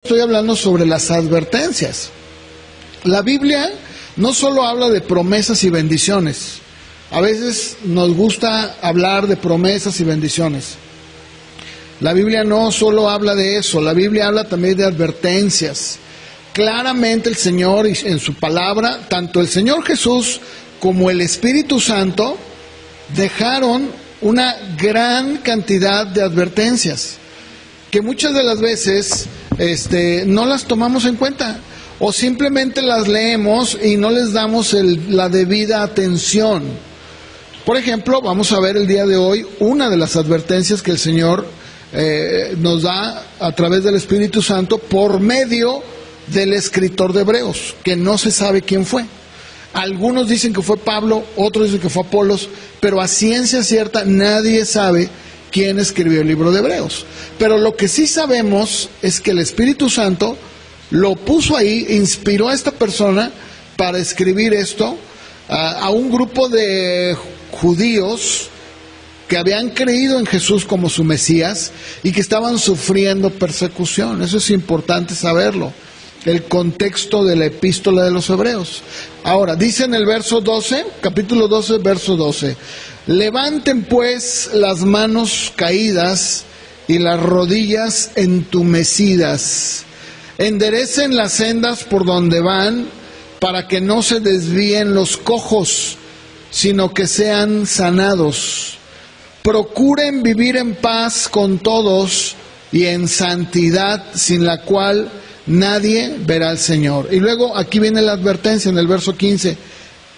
estoy hablando sobre las advertencias. La Biblia no solo habla de promesas y bendiciones. A veces nos gusta hablar de promesas y bendiciones. La Biblia no solo habla de eso, la Biblia habla también de advertencias. Claramente el Señor en su palabra, tanto el Señor Jesús como el Espíritu Santo dejaron una gran cantidad de advertencias que muchas de las veces no las tomamos en cuenta o simplemente las leemos y no les damos la debida atención. Por ejemplo, vamos a ver el día de hoy una de las advertencias que el Señor nos da a través del Espíritu Santo por medio del escritor de Hebreos, que no se sabe quién fue. Algunos dicen que fue Pablo, otros dicen que fue Apolos, pero a ciencia cierta nadie sabe quién escribió el libro de Hebreos. Pero lo que sí sabemos es que el Espíritu Santo lo puso ahí, inspiró a esta persona para escribir esto a un grupo de judíos que habían creído en Jesús como su Mesías y que estaban sufriendo persecución. Eso es importante saberlo, el contexto de la epístola de los Hebreos. Ahora, dice en el verso 12, capítulo 12, verso 12: levanten pues las manos caídas y las rodillas entumecidas, enderecen las sendas por donde van, para que no se desvíen los cojos, sino que sean sanados. Procuren vivir en paz con todos y en santidad, sin la cual nadie verá al Señor. Y luego aquí viene la advertencia en el verso 15.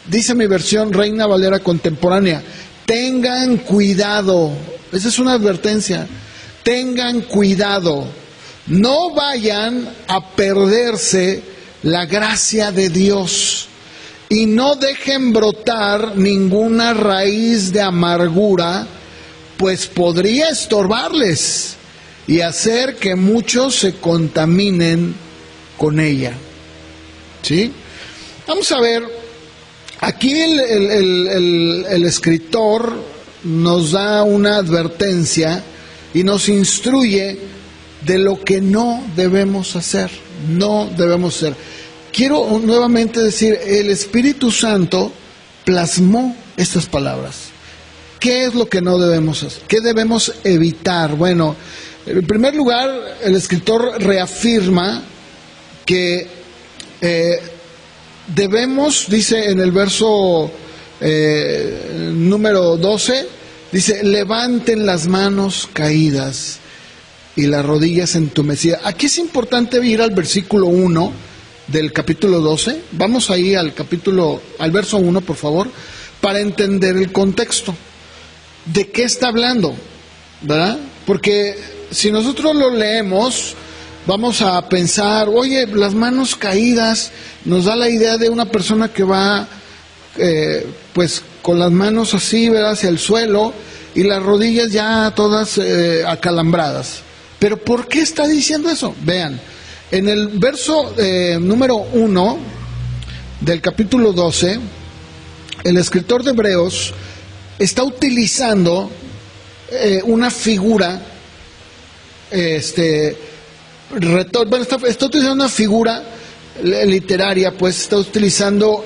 Dice mi versión Reina Valera contemporánea: tengan cuidado. Esa es una advertencia. Tengan cuidado. No vayan a perderse la gracia de Dios y no dejen brotar ninguna raíz de amargura, pues podría estorbarles y hacer que muchos se contaminen con ella. ¿Sí? Vamos a ver, aquí el escritor nos da una advertencia y nos instruye de lo que no debemos hacer. No debemos hacer. Quiero nuevamente decir, el Espíritu Santo plasmó estas palabras. ¿Qué es lo que no debemos hacer? ¿Qué debemos evitar? Bueno, en primer lugar, el escritor reafirma que debemos, dice en el verso número 12, dice: levanten las manos caídas y las rodillas entumecidas. Aquí es importante ir al versículo 1 del capítulo 12. Vamos ahí al verso 1, por favor, para entender el contexto. ¿De qué está hablando? ¿Verdad? Porque si nosotros lo leemos, vamos a pensar, oye, las manos caídas nos da la idea de una persona que va pues con las manos así, ¿verdad?, hacia el suelo, y las rodillas ya todas acalambradas. Pero ¿por qué está diciendo eso? Vean, en el verso número 1 del capítulo 12, el escritor de Hebreos está utilizando una figura, está utilizando una figura literaria, pues está utilizando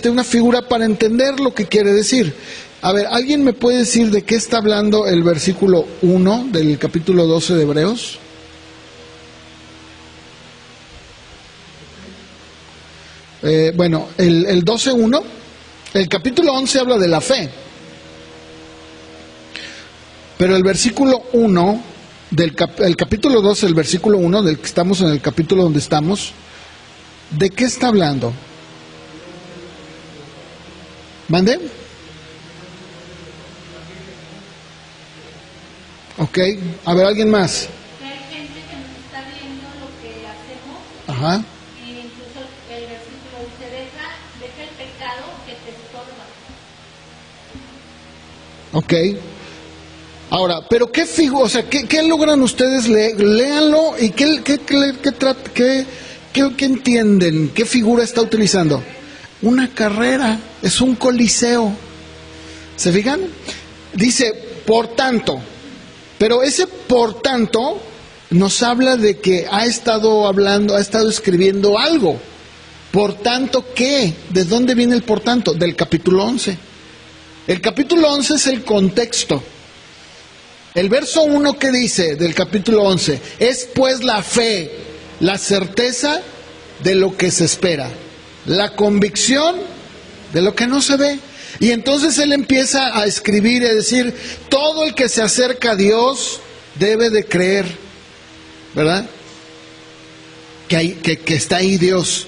una figura para entender lo que quiere decir. A ver, ¿alguien me puede decir de qué está hablando el versículo 1 del capítulo 12 de Hebreos? Bueno, el 12.1, el capítulo 11 habla de la fe, pero el versículo 1, el capítulo 12, el versículo 1, del que estamos en el capítulo donde estamos, ¿de qué está hablando? ¿Mande? Ok, a ver, ¿alguien más? Que hay gente que nos está viendo lo que hacemos. Ajá. Y incluso el versículo dice: deja el pecado que te estorba. Ok. Ahora, pero ¿qué figura? O sea, ¿qué logran ustedes leer? Léanlo y ¿qué entienden? ¿Qué figura está utilizando? Una carrera, es un coliseo. ¿Se fijan? Dice, por tanto, Pero ese por tanto nos habla de que ha estado hablando, ha estado escribiendo algo. Por tanto, ¿qué? ¿De dónde viene el por tanto? Del capítulo 11. El capítulo 11 es el contexto. El verso 1 que dice del capítulo 11, es pues la fe, la certeza de lo que se espera, la convicción de lo que no se ve. Y entonces él empieza a escribir y a decir, todo el que se acerca a Dios debe de creer, ¿verdad? Que está ahí Dios.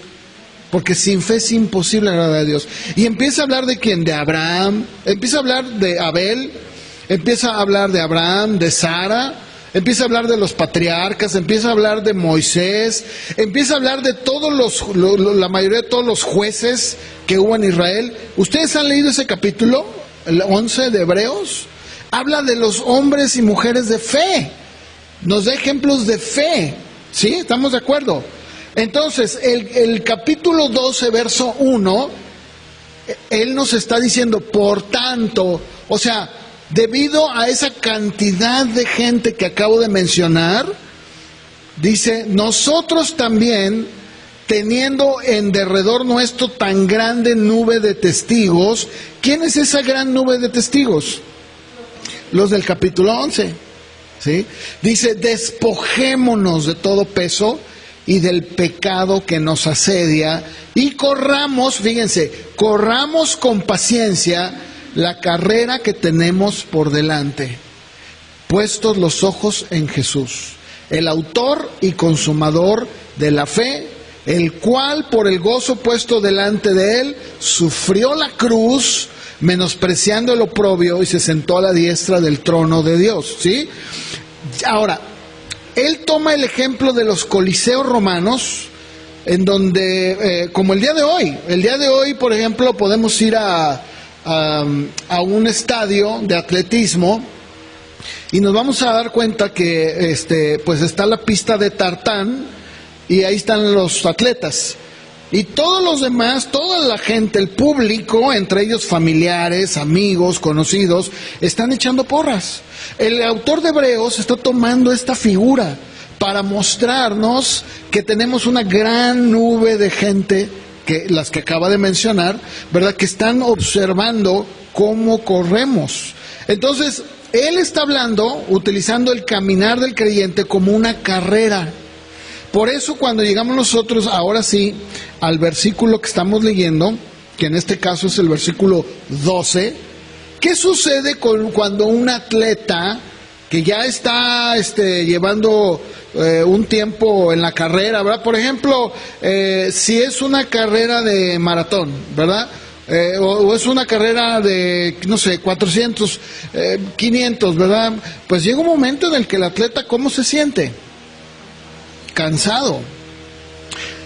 Porque sin fe es imposible agradar a Dios. Y empieza a hablar de quién, de Abraham, empieza a hablar de Abel, empieza a hablar de Abraham, de Sara, empieza a hablar de los patriarcas, empieza a hablar de Moisés, empieza a hablar de todos la mayoría de todos los jueces que hubo en Israel. ¿Ustedes han leído ese capítulo, el 11 de Hebreos? Habla de los hombres y mujeres de fe, nos da ejemplos de fe, ¿sí? ¿Estamos de acuerdo? Entonces, el capítulo 12, verso 1, él nos está diciendo, por tanto, o sea, debido a esa cantidad de gente que acabo de mencionar, dice, nosotros también, teniendo en derredor nuestro tan grande nube de testigos, ¿quién es esa gran nube de testigos? Los del capítulo 11, ¿sí? Dice, despojémonos de todo peso y del pecado que nos asedia y corramos, fíjense, corramos con paciencia la carrera que tenemos por delante, puestos los ojos en Jesús, el autor y consumador de la fe, el cual por el gozo puesto delante de él sufrió la cruz, menospreciando el oprobio, y se sentó a la diestra del trono de Dios, ¿sí? Ahora, él toma el ejemplo de los coliseos romanos, en donde, como el día de hoy, por ejemplo, podemos ir a un estadio de atletismo y nos vamos a dar cuenta que pues está la pista de tartán y ahí están los atletas. Y todos los demás, toda la gente, el público, entre ellos familiares, amigos, conocidos, están echando porras. El autor de Hebreos está tomando esta figura para mostrarnos que tenemos una gran nube de gente, las que acaba de mencionar, ¿verdad?, que están observando cómo corremos. Entonces, él está hablando, utilizando el caminar del creyente como una carrera. Por eso cuando llegamos nosotros, ahora sí, al versículo que estamos leyendo, que en este caso es el versículo 12, ¿qué sucede cuando un atleta que ya está llevando un tiempo en la carrera, ¿verdad? Por ejemplo, si es una carrera de maratón, ¿verdad? O es una carrera de, no sé, 400, 500, ¿verdad? Pues llega un momento en el que el atleta, ¿cómo se siente? Cansado.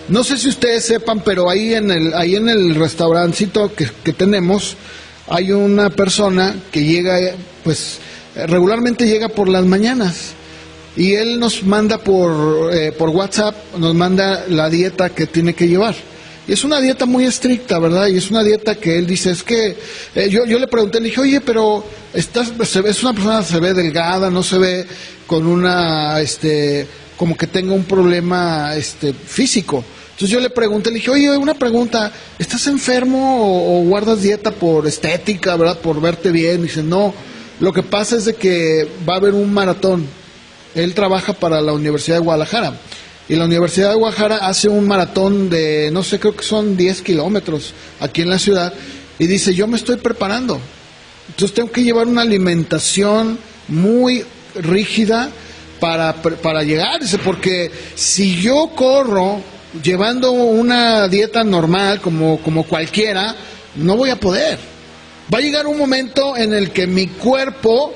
No sé si ustedes sepan, pero ahí en el restaurancito que tenemos, hay una persona que llega, pues regularmente llega por las mañanas, y él nos manda por WhatsApp, nos manda la dieta que tiene que llevar. Y es una dieta muy estricta, ¿verdad? Y es una dieta que él dice, es que, yo le pregunté, le dije, oye, pero es una persona, se ve delgada, no se ve con una, como que tenga un problema físico. Entonces yo le pregunté, le dije, oye, una pregunta, ¿estás enfermo o guardas dieta por estética, verdad, por verte bien? Y dice, no, lo que pasa es de que va a haber un maratón. Él trabaja para la Universidad de Guadalajara, y la Universidad de Guadalajara hace un maratón de, no sé, creo que son 10 kilómetros aquí en la ciudad, y dice, yo me estoy preparando, entonces tengo que llevar una alimentación muy rígida para llegar, dice, porque si yo corro llevando una dieta normal como cualquiera, no voy a poder. Va a llegar un momento en el que mi cuerpo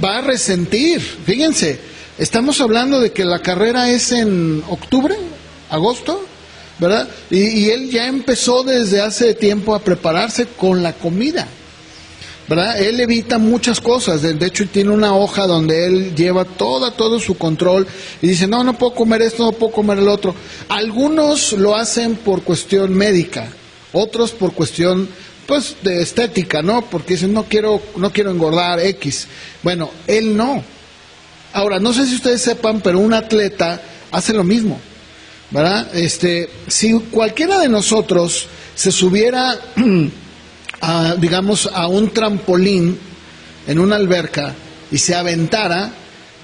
va a resentir. Fíjense, estamos hablando de que la carrera es en octubre, agosto, ¿verdad? Y él ya empezó desde hace tiempo a prepararse con la comida, ¿verdad? Él evita muchas cosas, de hecho tiene una hoja donde él lleva todo su control y dice, no puedo comer esto, no puedo comer el otro. Algunos lo hacen por cuestión médica, otros por cuestión, pues, de estética, ¿no? Porque dicen, no quiero engordar X. Bueno, él no. Ahora, no sé si ustedes sepan, pero un atleta hace lo mismo, ¿verdad? Si cualquiera de nosotros se subiera, digamos, a un trampolín en una alberca y se aventara,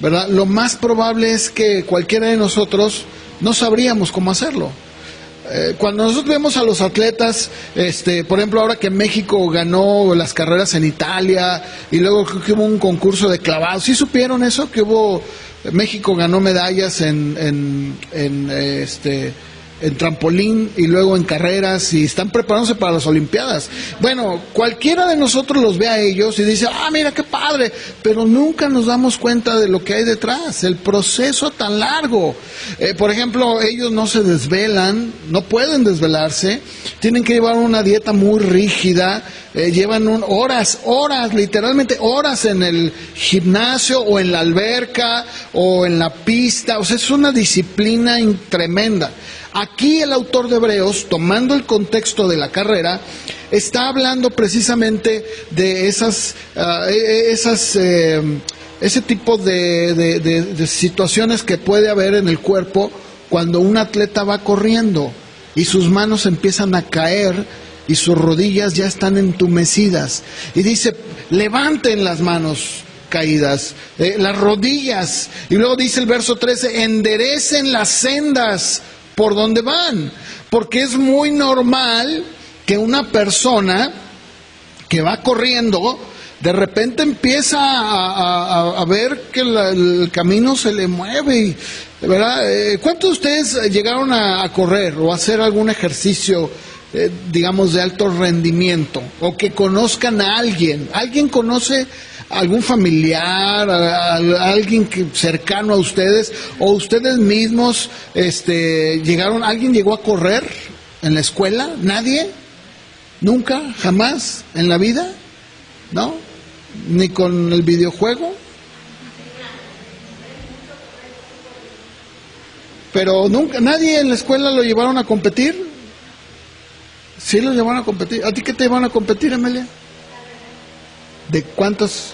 ¿verdad? Lo más probable es que cualquiera de nosotros no sabríamos cómo hacerlo. Cuando nosotros vemos a los atletas, por ejemplo, ahora que México ganó las carreras en Italia y luego creo que hubo un concurso de clavados, ¿sí supieron eso? Que México ganó medallas en trampolín y luego en carreras y están preparándose para las Olimpiadas. Bueno, cualquiera de nosotros los ve a ellos y dice, mira qué padre, pero nunca nos damos cuenta de lo que hay detrás, el proceso tan largo. Por ejemplo, ellos no se desvelan, no pueden desvelarse, tienen que llevar una dieta muy rígida, llevan horas, literalmente horas en el gimnasio o en la alberca o en la pista, o sea, es una disciplina tremenda. Aquí el autor de Hebreos, tomando el contexto de la carrera, está hablando precisamente de ese tipo de situaciones que puede haber en el cuerpo cuando un atleta va corriendo y sus manos empiezan a caer y sus rodillas ya están entumecidas. Y dice, levanten las manos caídas, las rodillas. Y luego dice el verso 13, enderecen las sendas por donde van, porque es muy normal que una persona que va corriendo de repente empieza a ver que el camino se le mueve, ¿verdad? ¿Cuántos de ustedes llegaron a correr o a hacer algún ejercicio, digamos, de alto rendimiento, o que conozcan a alguien? ¿Alguien conoce algún familiar, alguien cercano a ustedes, o ustedes mismos alguien llegó a correr en la escuela? ¿Nadie? ¿Nunca? ¿Jamás? ¿En la vida? ¿No? ¿Ni con el videojuego? Pero nunca, nadie en la escuela lo llevaron a competir. ¿Sí lo llevaron a competir? ¿A ti qué te llevaron a competir, Amelia? ¿De cuántos?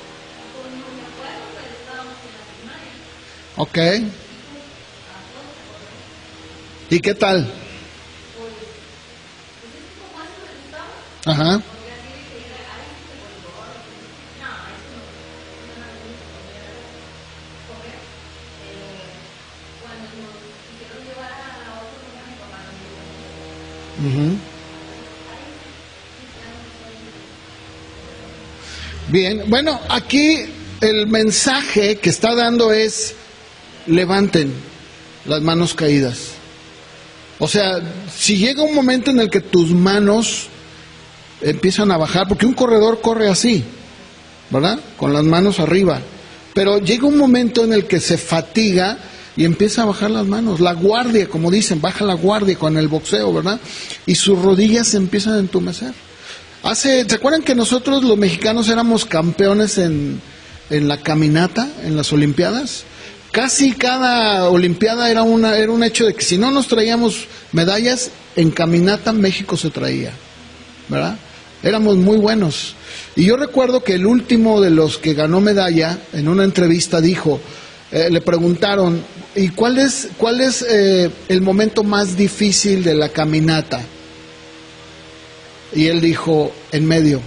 Ok. ¿Y qué tal? Ajá. Uh-huh. Bien, bueno, aquí el mensaje que está dando es: levanten las manos caídas. O sea, si llega un momento en el que tus manos empiezan a bajar, porque un corredor corre así, ¿verdad? Con las manos arriba. Pero llega un momento en el que se fatiga y empieza a bajar las manos. La guardia, como dicen, baja la guardia con el boxeo, ¿verdad? Y sus rodillas se empiezan a entumecer. ¿Se acuerdan que nosotros los mexicanos éramos campeones en la caminata, en las Olimpiadas? Casi cada Olimpiada era un hecho de que si no nos traíamos medallas, en caminata México se traía, ¿verdad? Éramos muy buenos. Y yo recuerdo que el último de los que ganó medalla, en una entrevista dijo, le preguntaron, ¿y cuál es el momento más difícil de la caminata? Y él dijo, en medio.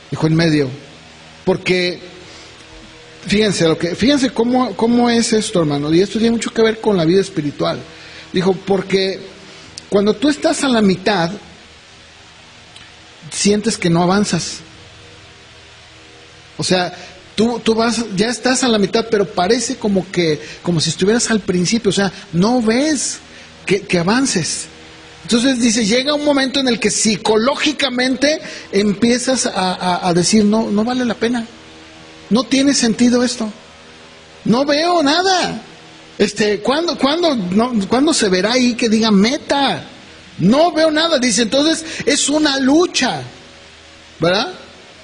Dijo, en medio. Porque, fíjense cómo es esto, hermano, y esto tiene mucho que ver con la vida espiritual. Dijo, porque cuando tú estás a la mitad, sientes que no avanzas. O sea, tú ya estás a la mitad, pero parece como si estuvieras al principio, o sea, no ves que avances. Entonces dice, llega un momento en el que psicológicamente empiezas a decir, no vale la pena, no tiene sentido esto, no veo nada. ¿Cuándo se verá ahí que diga meta? No veo nada. Dice, entonces es una lucha, ¿verdad?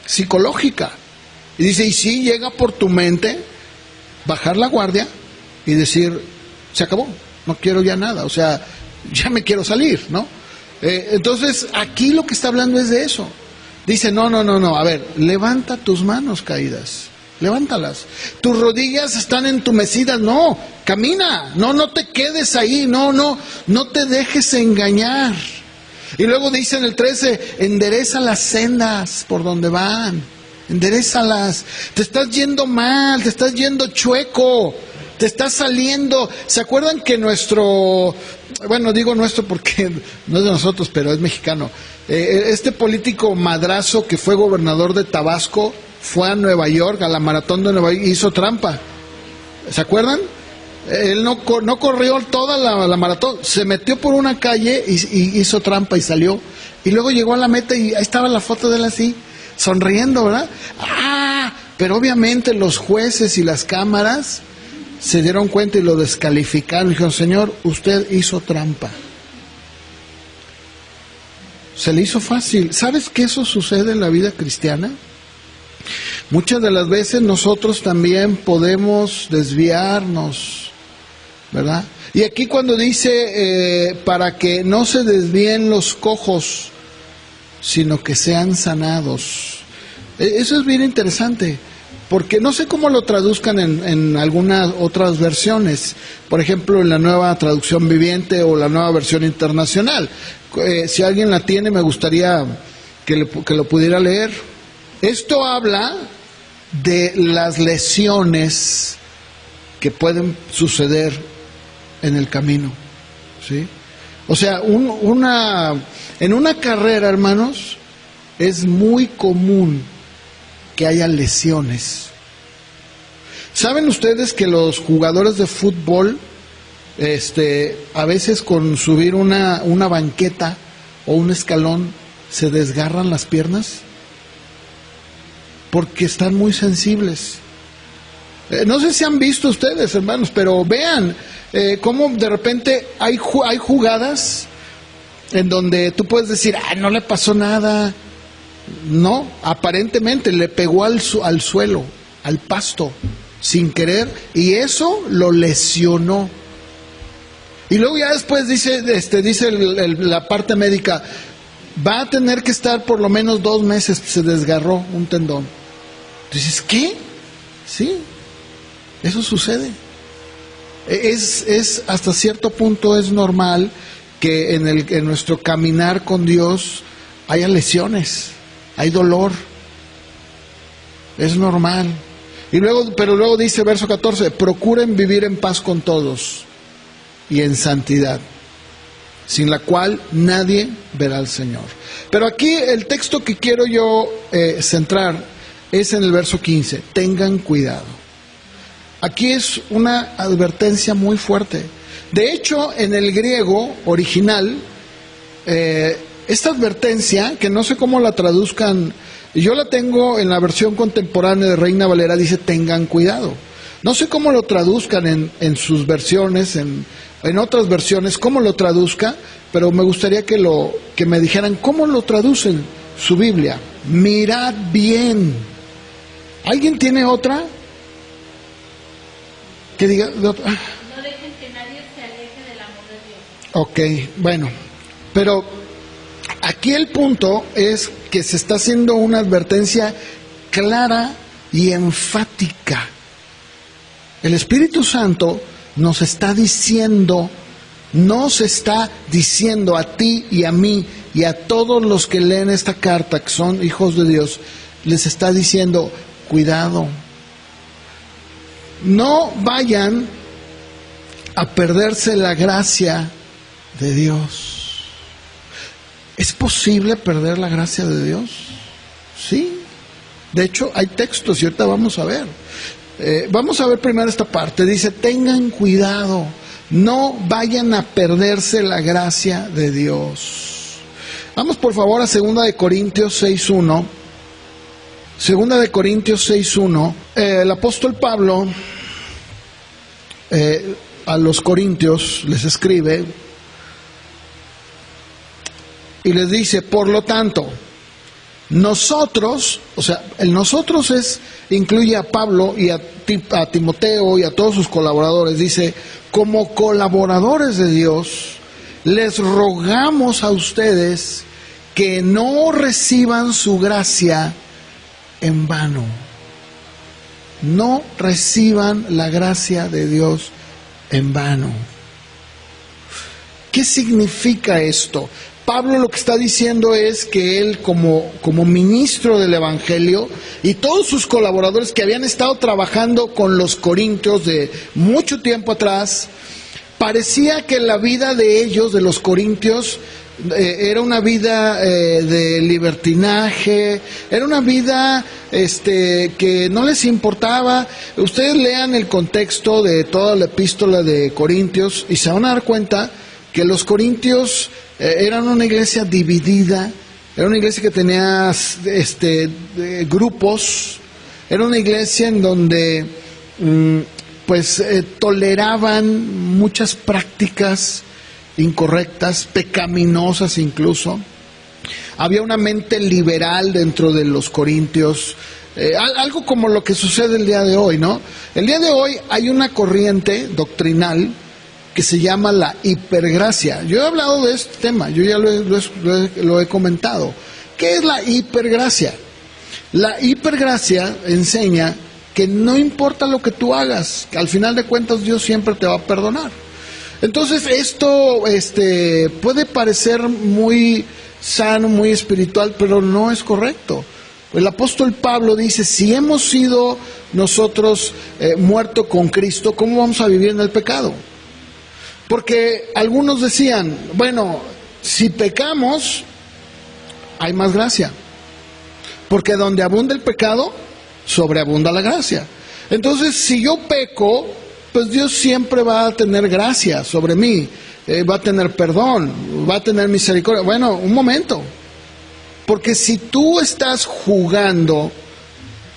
Psicológica. Y dice, y sí llega por tu mente bajar la guardia y decir, se acabó, no quiero ya nada, o sea, ya me quiero salir, ¿no? Entonces aquí lo que está hablando es de eso. Dice, no, a ver, levanta tus manos caídas. levántalas. Tus rodillas están entumecidas, no, camina, no te quedes ahí, no te dejes engañar. Y luego dice en el 13, endereza las sendas por donde van, enderézalas. Te estás yendo mal, te estás yendo chueco, te estás saliendo. ¿Se acuerdan que digo nuestro porque no es de nosotros, pero es mexicano, este político madrazo que fue gobernador de Tabasco, fue a Nueva York, a la maratón de Nueva York, y hizo trampa? ¿Se acuerdan? Él no corrió toda la maratón, se metió por una calle y hizo trampa y salió. Y luego llegó a la meta y ahí estaba la foto de él así, sonriendo, ¿verdad? Pero obviamente los jueces y las cámaras se dieron cuenta y lo descalificaron. Dijeron, señor, usted hizo trampa. Se le hizo fácil. ¿Sabes que eso sucede en la vida cristiana? Muchas de las veces nosotros también podemos desviarnos, ¿verdad? Y aquí cuando dice para que no se desvíen los cojos, sino que sean sanados. Eso es bien interesante, porque no sé cómo lo traduzcan en algunas otras versiones, por ejemplo en la Nueva Traducción Viviente o la Nueva Versión Internacional. Si alguien la tiene, me gustaría que lo pudiera leer. Esto habla de las lesiones que pueden suceder en el camino, ¿sí? O sea, en una carrera, hermanos, es muy común que haya lesiones. ¿Saben ustedes que los jugadores de fútbol, a veces con subir una banqueta o un escalón, se desgarran las piernas? Porque están muy sensibles. No sé si han visto ustedes, hermanos, pero vean cómo de repente hay jugadas en donde tú puedes decir, no le pasó nada. No, aparentemente le pegó al suelo, al pasto, sin querer, y eso lo lesionó. Y luego ya después dice la parte médica, va a tener que estar por lo menos 2 meses, se desgarró un tendón. Dices, ¿qué? Sí, eso sucede. Es hasta cierto punto es normal que en nuestro caminar con Dios haya lesiones, hay dolor. Es normal. Pero luego dice verso 14, procuren vivir en paz con todos y en santidad, sin la cual nadie verá al Señor. Pero aquí el texto que quiero yo centrar es en el verso 15, tengan cuidado. Aquí es una advertencia muy fuerte. De hecho, en el griego original, esta advertencia, que no sé cómo la traduzcan, yo la tengo en la versión contemporánea de Reina Valera, dice tengan cuidado. No sé cómo lo traduzcan en sus versiones, en otras versiones, cómo lo traduzca, pero me gustaría que me dijeran cómo lo traducen su Biblia. Mirad bien. ¿Alguien tiene otra? Que diga. No dejen que nadie se aleje del amor de Dios. Ok, bueno, pero aquí el punto es que se está haciendo una advertencia clara y enfática. El Espíritu Santo nos está diciendo a ti y a mí y a todos los que leen esta carta, que son hijos de Dios, les está diciendo, cuidado, no vayan a perderse la gracia de Dios. ¿Es posible perder la gracia de Dios? Sí. De hecho, hay textos y ahorita vamos a ver. Vamos a ver primero esta parte. Dice, tengan cuidado, no vayan a perderse la gracia de Dios. Vamos por favor a 2 de Corintios 6:1. 2 de Corintios 6:1, el apóstol Pablo a los corintios les escribe y les dice, por lo tanto, nosotros, o sea, el nosotros incluye a Pablo y a Timoteo y a todos sus colaboradores, dice, como colaboradores de Dios, les rogamos a ustedes que no reciban su gracia en vano. no reciban la gracia de Dios en vano. ¿Qué significa esto? Pablo lo que está diciendo es que él como ministro del Evangelio y todos sus colaboradores que habían estado trabajando con los corintios de mucho tiempo atrás, parecía que la vida de ellos, de los corintios, era una vida de libertinaje, era una vida que no les importaba. Ustedes lean el contexto de toda la epístola de Corintios y se van a dar cuenta que los corintios eran una iglesia dividida, era una iglesia que tenía grupos, era una iglesia en donde toleraban muchas prácticas incorrectas, pecaminosas incluso. Había una mente liberal dentro de los corintios, algo como lo que sucede el día de hoy, ¿no? El día de hoy hay una corriente doctrinal que se llama la hipergracia. Yo he hablado de este tema, yo ya lo he comentado. ¿Qué es la hipergracia? La hipergracia enseña que no importa lo que tú hagas, que al final de cuentas Dios siempre te va a perdonar. Entonces esto puede parecer muy sano, muy espiritual, pero no es correcto. El apóstol Pablo dice, si hemos sido nosotros muertos con Cristo, ¿cómo vamos a vivir en el pecado? Porque algunos decían, bueno, si pecamos, hay más gracia. Porque donde abunda el pecado, sobreabunda la gracia. Entonces, si yo peco, pues Dios siempre va a tener gracia sobre mí, va a tener perdón, va a tener misericordia. Bueno, un momento. Porque si tú estás jugando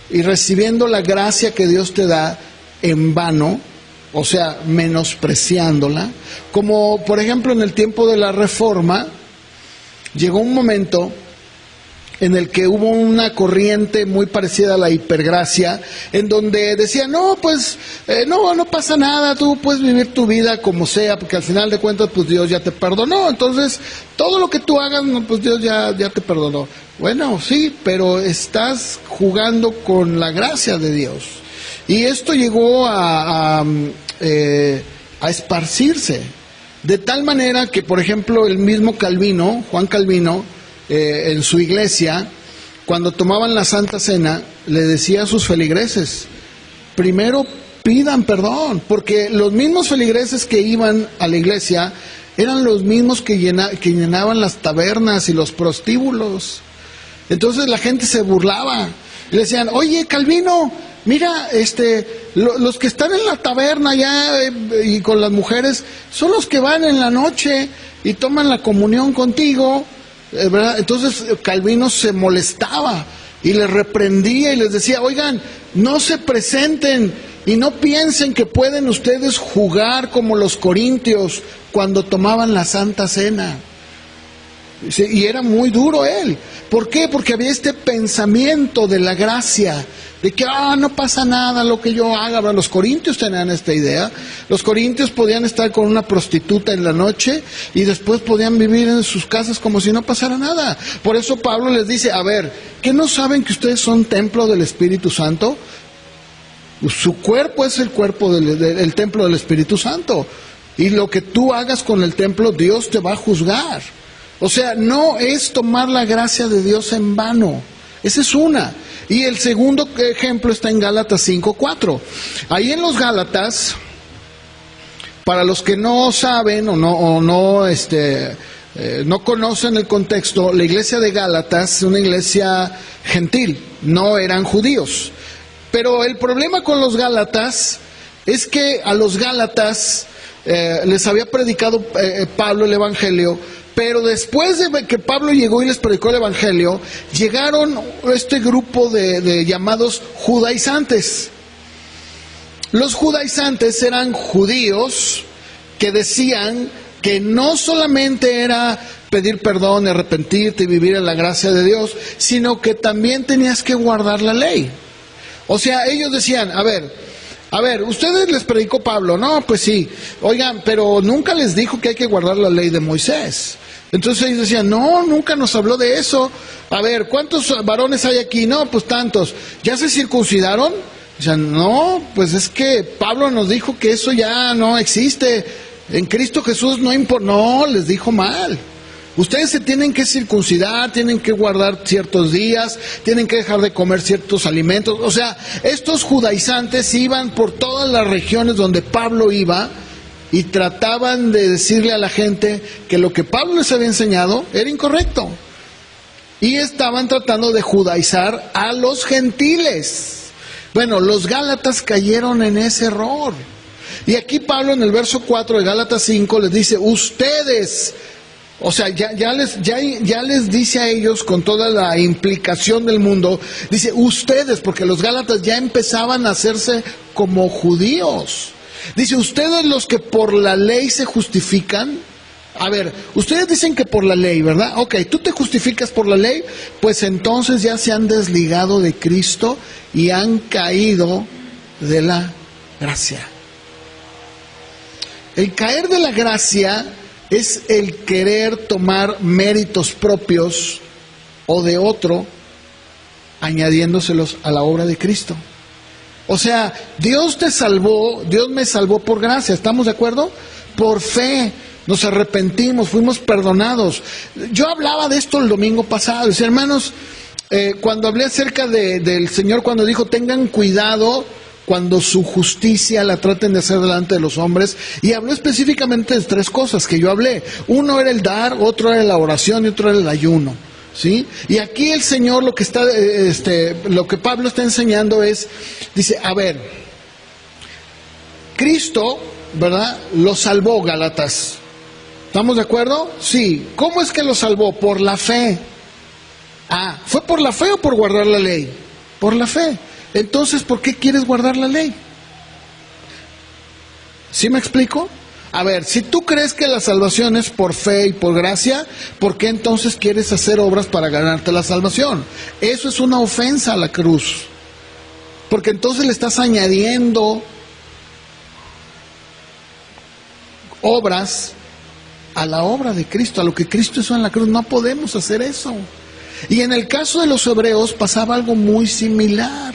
y recibiendo la gracia que Dios te da en vano, o sea, menospreciándola, como por ejemplo en el tiempo de la Reforma, llegó un momento en el que hubo una corriente muy parecida a la hipergracia, en donde decía, no, pues, no pasa nada, tú puedes vivir tu vida como sea, porque al final de cuentas, pues Dios ya te perdonó, entonces, todo lo que tú hagas, pues Dios ya te perdonó. Bueno, sí, pero estás jugando con la gracia de Dios. Y esto llegó a esparcirse, de tal manera que, por ejemplo, el mismo Calvino, Juan Calvino, en su iglesia, cuando tomaban la Santa Cena, le decía a sus feligreses, primero pidan perdón, porque los mismos feligreses que iban a la iglesia eran los mismos que llenaban las tabernas y los prostíbulos. Entonces la gente se burlaba, le decían, oye Calvino, mira, los que están en la taberna ya y con las mujeres son los que van en la noche y toman la comunión contigo, ¿verdad? Entonces Calvino se molestaba y les reprendía y les decía, oigan, no se presenten y no piensen que pueden ustedes jugar como los corintios cuando tomaban la Santa Cena. Y era muy duro él. ¿Por qué? Porque había este pensamiento de la gracia, de que no pasa nada lo que yo haga. Los corintios tenían esta idea. Los corintios podían estar con una prostituta en la noche y después podían vivir en sus casas como si no pasara nada. Por eso Pablo les dice, a ver, ¿qué no saben que ustedes son templo del Espíritu Santo? Su cuerpo es el cuerpo el templo del Espíritu Santo. Y lo que tú hagas con el templo, Dios te va a juzgar. O sea, no es tomar la gracia de Dios en vano. Esa es una. Y el segundo ejemplo está en Gálatas 5:4. Ahí en los Gálatas, para los que no saben no conocen el contexto, la iglesia de Gálatas es una iglesia gentil, no eran judíos. Pero el problema con los Gálatas es que a los Gálatas les había predicado Pablo el Evangelio, pero después de que Pablo llegó y les predicó el Evangelio, llegaron este grupo de llamados judaizantes. Los judaizantes eran judíos que decían que no solamente era pedir perdón, arrepentirte y vivir en la gracia de Dios, sino que también tenías que guardar la ley. O sea, ellos decían, a ver, ustedes les predicó Pablo, no, pues sí, oigan, pero nunca les dijo que hay que guardar la ley de Moisés. Entonces ellos decían, no, nunca nos habló de eso. A ver, ¿cuántos varones hay aquí? No, pues tantos. ¿Ya se circuncidaron? Dicen, no, pues es que Pablo nos dijo que eso ya no existe. En Cristo Jesús no importa. No, les dijo mal. Ustedes se tienen que circuncidar, tienen que guardar ciertos días, tienen que dejar de comer ciertos alimentos. O sea, estos judaizantes iban por todas las regiones donde Pablo iba y trataban de decirle a la gente que lo que Pablo les había enseñado era incorrecto. Y estaban tratando de judaizar a los gentiles. Bueno, los Gálatas cayeron en ese error. Y aquí Pablo en el verso 4 de Gálatas 5 les dice, ustedes... O sea, ya les dice a ellos con toda la implicación del mundo, dice ustedes, porque los Gálatas ya empezaban a hacerse como judíos. Dice, ustedes los que por la ley se justifican. A ver, ustedes dicen que por la ley, ¿verdad? Ok, tú te justificas por la ley, pues entonces ya se han desligado de Cristo y han caído de la gracia. El caer de la gracia es el querer tomar méritos propios o de otro, añadiéndoselos a la obra de Cristo. O sea, Dios te salvó, Dios me salvó por gracia, ¿estamos de acuerdo? Por fe, nos arrepentimos, fuimos perdonados. Yo hablaba de esto el domingo pasado, decía, hermanos, cuando hablé acerca del Señor, cuando dijo, tengan cuidado cuando su justicia la traten de hacer delante de los hombres, y habló específicamente de 3 cosas que yo hablé. Uno era el dar, otro era la oración y otro era el ayuno, ¿sí? Y aquí el Señor lo que está, lo que Pablo está enseñando es, dice, a ver, Cristo, ¿verdad?, lo salvó, Gálatas. ¿Estamos de acuerdo? Sí. ¿Cómo es que lo salvó? Por la fe. Ah, ¿fue por la fe o por guardar la ley? Por la fe. Entonces, ¿por qué quieres guardar la ley? ¿Sí me explico? A ver, si tú crees que la salvación es por fe y por gracia, ¿por qué entonces quieres hacer obras para ganarte la salvación? Eso es una ofensa a la cruz. Porque entonces le estás añadiendo obras a la obra de Cristo, a lo que Cristo hizo en la cruz. No podemos hacer eso. Y en el caso de los hebreos pasaba algo muy similar,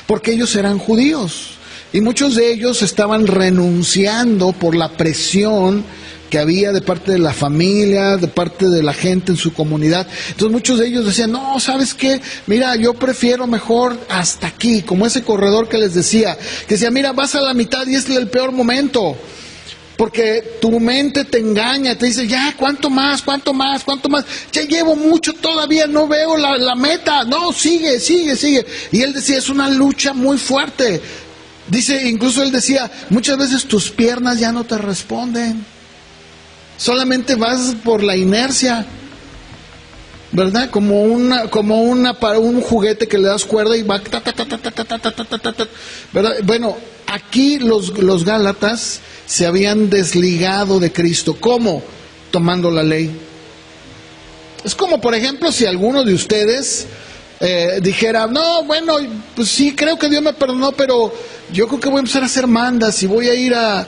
porque ellos eran judíos y muchos de ellos estaban renunciando por la presión que había de parte de la familia, de parte de la gente en su comunidad. Entonces muchos de ellos decían, no, ¿sabes qué? Mira, yo prefiero mejor hasta aquí, como ese corredor que les decía, que decía, mira, vas a la mitad y es el peor momento. Porque tu mente te engaña, te dice, ya, ¿cuánto más? ¿Cuánto más? ¿Cuánto más? Ya llevo mucho, todavía no veo la meta. No, sigue. Y él decía, es una lucha muy fuerte. Dice, incluso él decía, muchas veces tus piernas ya no te responden. Solamente vas por la inercia, ¿verdad? Como un juguete que le das cuerda y va, ¿verdad? Bueno, aquí los Gálatas se habían desligado de Cristo. ¿Cómo? Tomando la ley. Es como, por ejemplo, si alguno de ustedes dijera, no, bueno, pues sí, creo que Dios me perdonó, pero yo creo que voy a empezar a hacer mandas y voy a ir a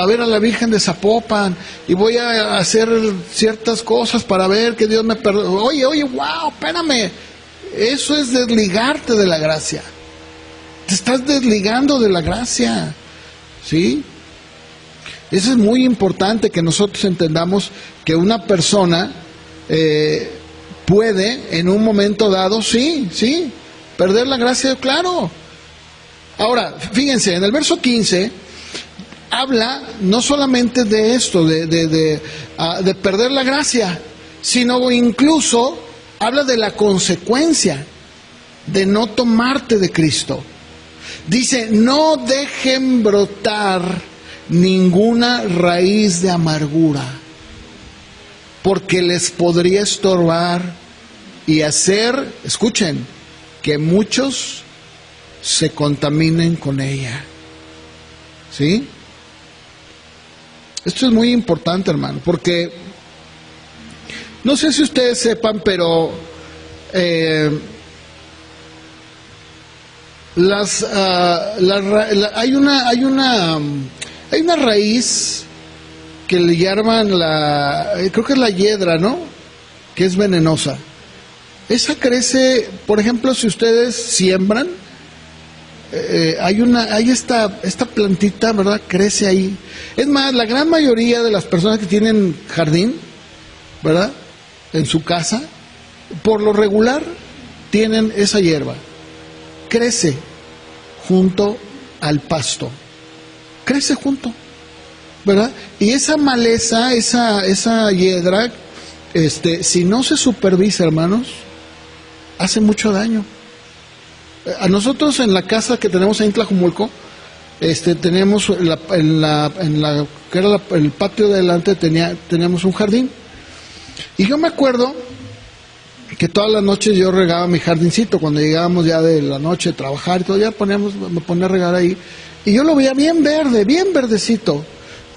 ver a la Virgen de Zapopan y voy a hacer ciertas cosas para ver que Dios me perdonó. Oye, wow, espérame. Eso es desligarte de la gracia. Te estás desligando de la gracia, ¿sí? Eso es muy importante que nosotros entendamos que una persona puede en un momento dado, sí, perder la gracia, claro. Ahora, fíjense, en el verso 15 habla no solamente de esto, de perder la gracia, sino incluso habla de la consecuencia de no tomarte de Cristo. Dice, no dejen brotar ninguna raíz de amargura, porque les podría estorbar y hacer, escuchen, que muchos se contaminen con ella. ¿Sí? Esto es muy importante, hermano, porque no sé si ustedes sepan, pero hay una raíz que le llaman creo que es la hiedra, ¿no? Que es venenosa. Esa crece, por ejemplo, si ustedes siembran hay esta plantita, ¿verdad? Crece ahí. Es más, la gran mayoría de las personas que tienen jardín, ¿verdad? En su casa, por lo regular, tienen esa hierba. Crece junto al pasto. Crece junto, ¿verdad? Y esa maleza, esa hiedra, si no se supervisa, hermanos, hace mucho daño. A nosotros en la casa que tenemos ahí en Tlajumulco, tenemos que era el patio de adelante, teníamos un jardín. Y yo me acuerdo que todas las noches yo regaba mi jardincito, cuando llegábamos ya de la noche a trabajar y todo, ya me ponía a regar ahí. Y yo lo veía bien verde, bien verdecito.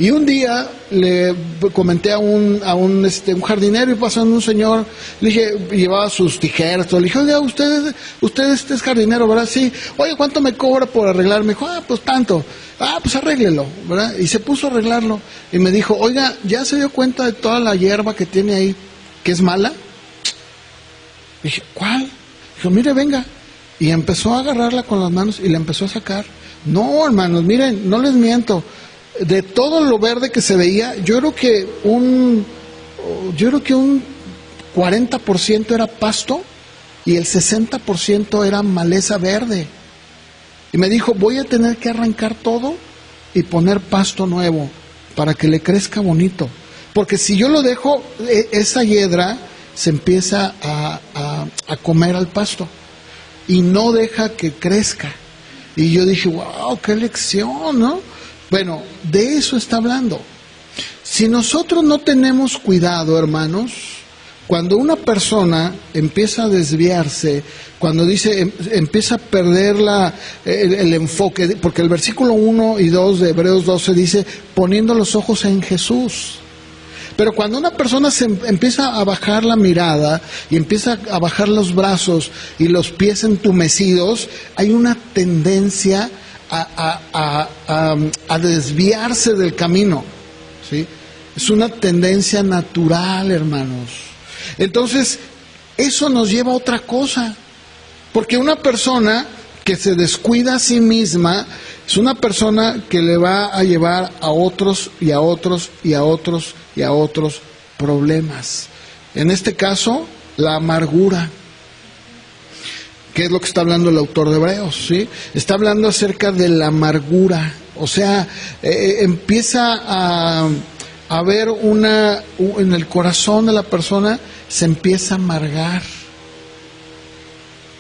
Y un día le comenté a un jardinero, y pasando un señor, le dije, llevaba sus tijeras, le dije, oiga, usted es jardinero, ¿verdad? Sí. Oye, ¿cuánto me cobra por arreglar? Me dijo, pues tanto. Pues arréglelo, ¿verdad? Y se puso a arreglarlo. Y me dijo, oiga, ¿ya se dio cuenta de toda la hierba que tiene ahí, que es mala? Dije, ¿cuál? Dijo, mire, venga. Y empezó a agarrarla con las manos y la empezó a sacar. No, hermanos, miren, no les miento. De todo lo verde que se veía, yo creo que un 40% era pasto y el 60% era maleza verde. Y me dijo, voy a tener que arrancar todo y poner pasto nuevo para que le crezca bonito. Porque si yo lo dejo, esa hiedra se empieza a comer al pasto y no deja que crezca. Y yo dije, wow, qué lección, ¿no? Bueno, de eso está hablando. Si nosotros no tenemos cuidado, hermanos, cuando una persona empieza a desviarse, cuando empieza a perder el enfoque, porque el versículo 1 y 2 de Hebreos 12 dice, poniendo los ojos en Jesús. Pero cuando una persona empieza a bajar la mirada y empieza a bajar los brazos y los pies entumecidos, hay una tendencia a desviarse del camino, ¿sí? Es una tendencia natural, hermanos. Entonces, eso nos lleva a otra cosa, porque una persona que se descuida a sí misma es una persona que le va a llevar a otros y a otros y a otros y a otros problemas. En este caso, la amargura. ¿Qué es lo que está hablando el autor de Hebreos? ¿Sí? Está hablando acerca de la amargura. O sea, empieza a haber en el corazón de la persona, se empieza a amargar.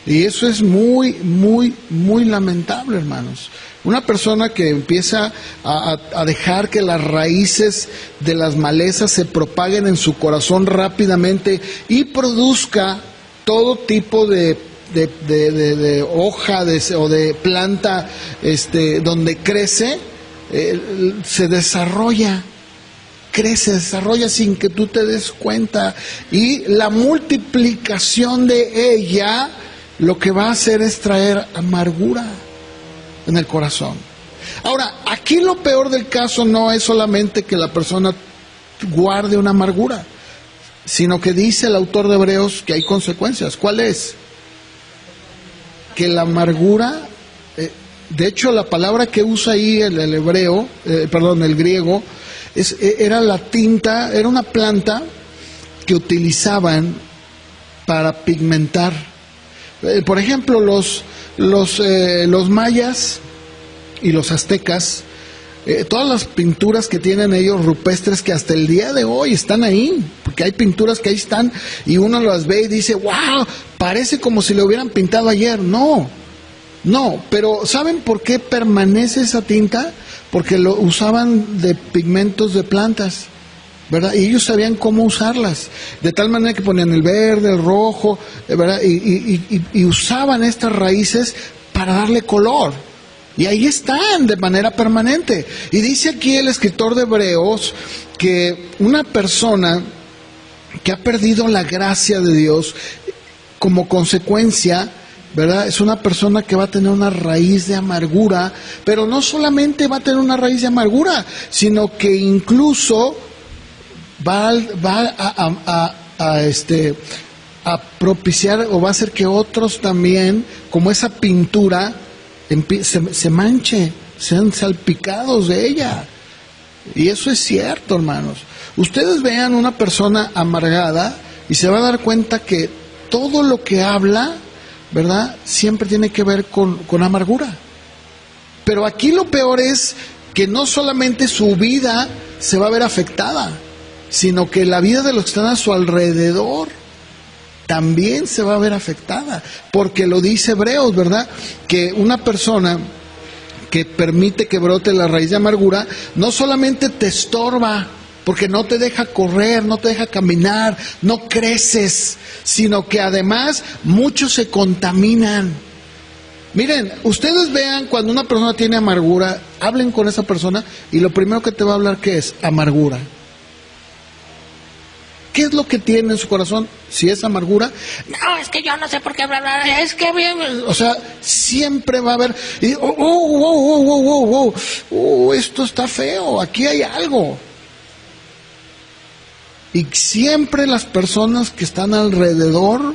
Y eso es muy, muy, muy lamentable, hermanos. Una persona que empieza a dejar que las raíces de las malezas se propaguen en su corazón rápidamente y produzca todo tipo de hoja o de planta donde crece, se desarrolla. Crece, desarrolla sin que tú te des cuenta. Y la multiplicación de ella lo que va a hacer es traer amargura en el corazón. Ahora, aquí lo peor del caso no es solamente que la persona guarde una amargura, sino que dice el autor de Hebreos que hay consecuencias. ¿Cuál es? Que la amargura, de hecho la palabra que usa ahí el griego, era la tinta, era una planta que utilizaban para pigmentar. Por ejemplo, los mayas y los aztecas, todas las pinturas que tienen ellos rupestres, que hasta el día de hoy están ahí, porque hay pinturas que ahí están y uno las ve y dice, wow, parece como si lo hubieran pintado ayer. No, pero ¿saben por qué permanece esa tinta? Porque lo usaban de pigmentos de plantas, ¿verdad? Y ellos sabían cómo usarlas, de tal manera que ponían el verde, el rojo, ¿verdad? Y usaban estas raíces para darle color. Y ahí están de manera permanente. Y dice aquí el escritor de Hebreos que una persona que ha perdido la gracia de Dios, como consecuencia, ¿verdad? Es una persona que va a tener una raíz de amargura, pero no solamente va a tener una raíz de amargura, sino que incluso va a propiciar o va a hacer que otros también, como esa pintura, se manche, sean salpicados de ella. Y eso es cierto, hermanos. Ustedes vean una persona amargada y se va a dar cuenta que todo lo que habla, ¿verdad?, siempre tiene que ver con amargura. Pero aquí lo peor es que no solamente su vida se va a ver afectada, sino que la vida de los que están a su alrededor también se va a ver afectada, porque lo dice Hebreos, ¿verdad?, que una persona que permite que brote la raíz de amargura no solamente te estorba, porque no te deja correr, no te deja caminar, no creces, sino que además muchos se contaminan. Miren, ustedes vean cuando una persona tiene amargura, hablen con esa persona y lo primero que te va a hablar, ¿qué es? Amargura. ¿Qué es lo que tiene en su corazón? Si es amargura, no, es que yo no sé por qué hablar, es que bien, o sea, siempre va a haber, y, esto está feo, aquí hay algo. Y siempre las personas que están alrededor,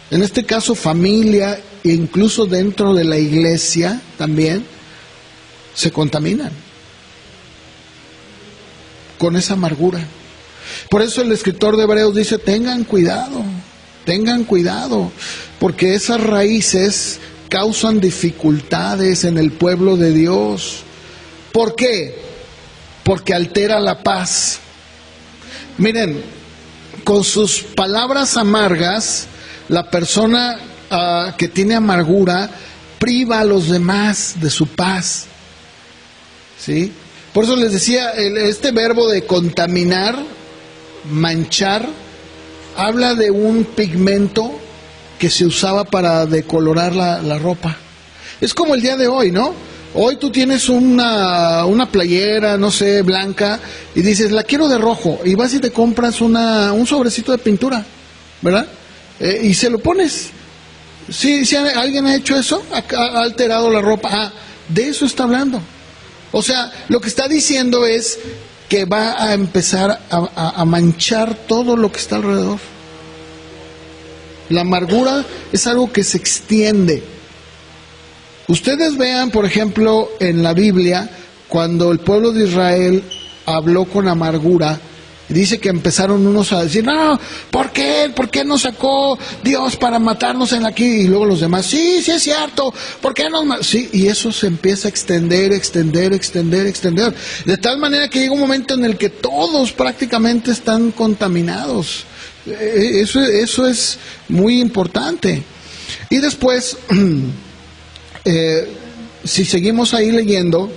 en este caso familia, e incluso dentro de la iglesia también, se contaminan con esa amargura. Por eso el escritor de Hebreos dice, tengan cuidado, porque esas raíces causan dificultades en el pueblo de Dios. ¿Por qué? Porque altera la paz. Miren, con sus palabras amargas, la persona que tiene amargura priva a los demás de su paz. ¿Sí? Por eso les decía, este verbo de contaminar, manchar, habla de un pigmento que se usaba para decolorar la ropa. Es como el día de hoy, ¿no? Hoy tú tienes una playera, no sé, blanca, y dices, la quiero de rojo, y vas y te compras un sobrecito de pintura, ¿verdad? Y se lo pones. ¿Sí, alguien ha hecho eso? ¿Ha alterado la ropa? De eso está hablando. O sea, lo que está diciendo es que va a empezar a manchar todo lo que está alrededor. La amargura es algo que se extiende. Ustedes vean, por ejemplo, en la Biblia, cuando el pueblo de Israel habló con amargura, dice que empezaron unos a decir, no, ¿por qué? ¿Por qué nos sacó Dios para matarnos en aquí? Y luego los demás, sí es cierto, ¿por qué nos sí, y eso se empieza a extender, de tal manera que llega un momento en el que todos prácticamente están contaminados. Eso es muy importante. Y después, si seguimos ahí leyendo,